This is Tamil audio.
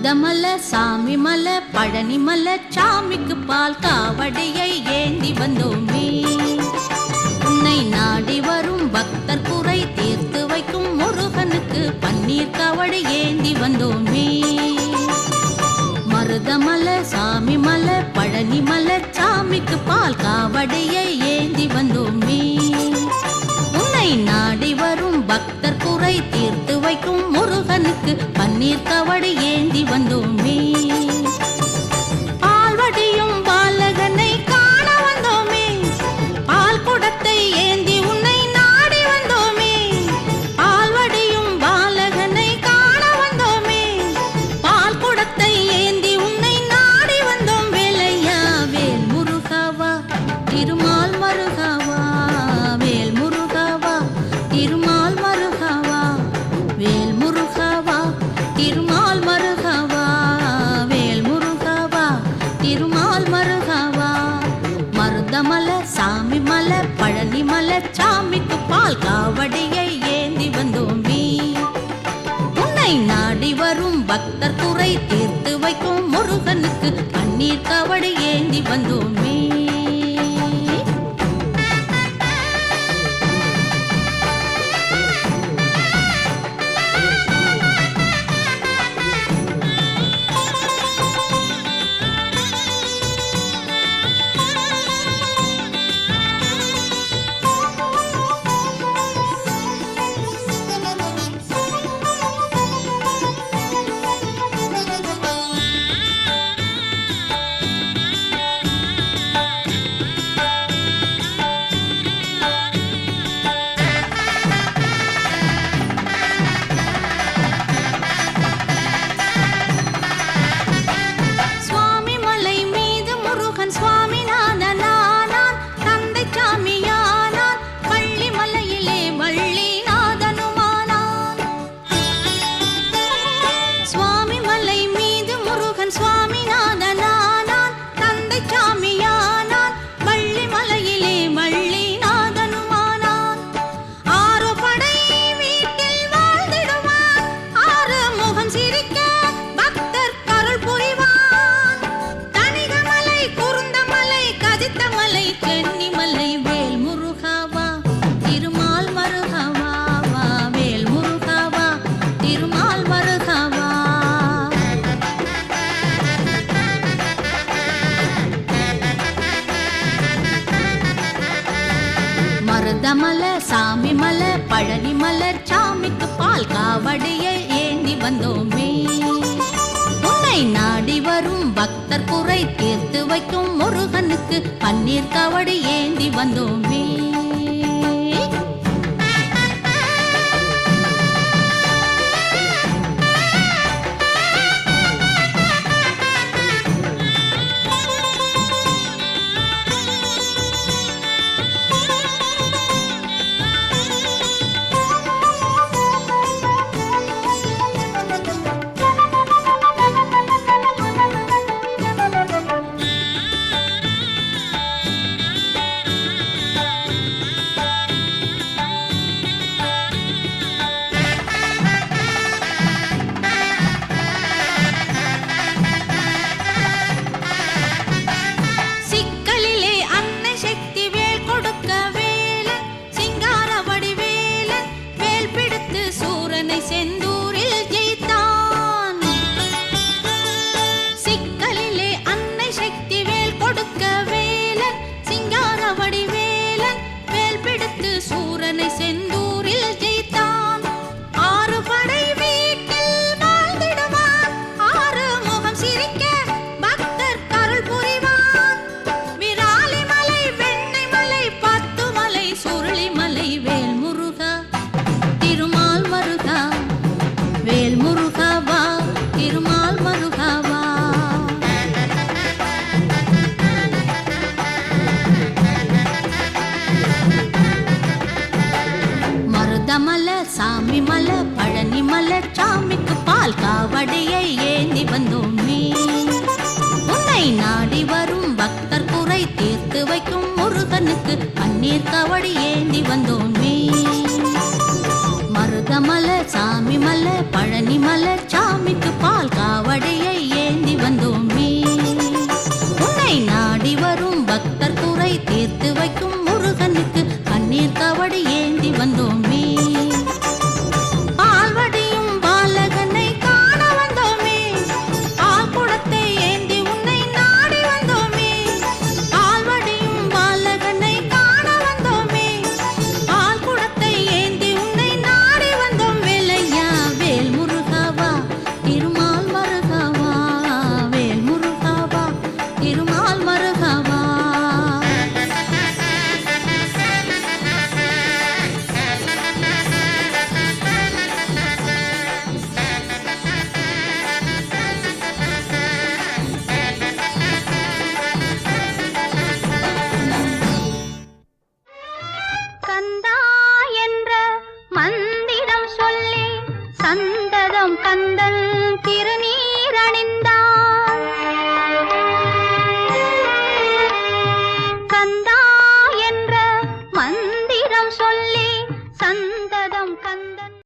மருதமல சாமி மல பழனி மல சாமிக்கு பால் காவடியை ஏந்தி வந்தோமே. உன்னை நாடி வரும் பக்தர் குறை தீர்த்து வைக்கும் முருகனுக்கு பன்னீர் காவடி ஏந்தி வந்தோமே. மருதமல சாமி மல பழனி மல சாமிக்கு பால் காவடியை ஏந்தி வந்தோமே. உன்னை நாடி வரும் பக்தர் குறை தீர்த்து வைக்கும் முருகனுக்கு பன்னீர் காவடி ஏந்தி வந்தோமே. பால்வடியும் பாலகனை காண வந்தோமே. பால் குடத்தை ஏந்தி உன்னை நாடி வந்தோமே. பால்வடியும் பாலகனை காண வந்தோமே. பால் குடத்தை ஏந்தி உன்னை நாடி வந்தோம். வேலையா வேல் முருகாவா திருமால் மருகாவா. வேல் முருகாவா திருமால் மருகாவா. வேல் முருகாவா திருமால் மருகாவா. வேல் முருகாவா திருமால் மருகாவா. மருதமல சாமி மல பழனி மல சாமிக்கு பால் காவடியை ஏந்தி வந்தோமே. உன்னை நாடி வரும் பக்தர் குறை தீர்த்து வைக்கும் முருகனுக்கு பன்னீர் காவடி ஏந்தி வந்தோமே. மருதமல சாமி மல பழனி மலர் சாமிக்கு பால் காவடியை ஏந்தி வந்தோமே. உன்னை நாடி வரும் பக்தர் குறை தீர்த்து வைக்கும் முருகனுக்கு பன்னீர் காவடி ஏந்தி வந்தோமே. மருதமல சாமி மல பழனி மல சாமிக்கு பால் காவடியை ஏந்தி வந்தோமே. உன்னை நாடி வரும் பக்தர் குறை தீர்த்து வைக்கும் முருகனுக்கு பன்னீர் காவடி ஏந்தி வந்தோமே. மருத மலை சாமி மலை பழனி மலை சாமிக்கு பால் காவடியை ஏந்தி வந்தோமே. உன்னை நாடி வரும் பக்தர் குறை தீர்த்து வைக்கும் முருகனுக்கு கண்ணீர் காவடி ஏந்தி வந்தோமே. பால்வடியும் பாலகனை காண வந்தோமே. பால் குடத்தை ஏந்தி உன்னை நாடி வந்தோமே. பால்வடியும் பாலகனை காண வந்தோமே. பால் குடத்தை ஏந்தி உன்னை நாடி வந்தோம். வேலையா வேல் முருகாவா திருமால் மருகாவா, வேல் முருகாவா திருமால் மருகாவா. கந்தா என்ற மந்திரம் சொல்லி சந்ததம் கந்தன் திரு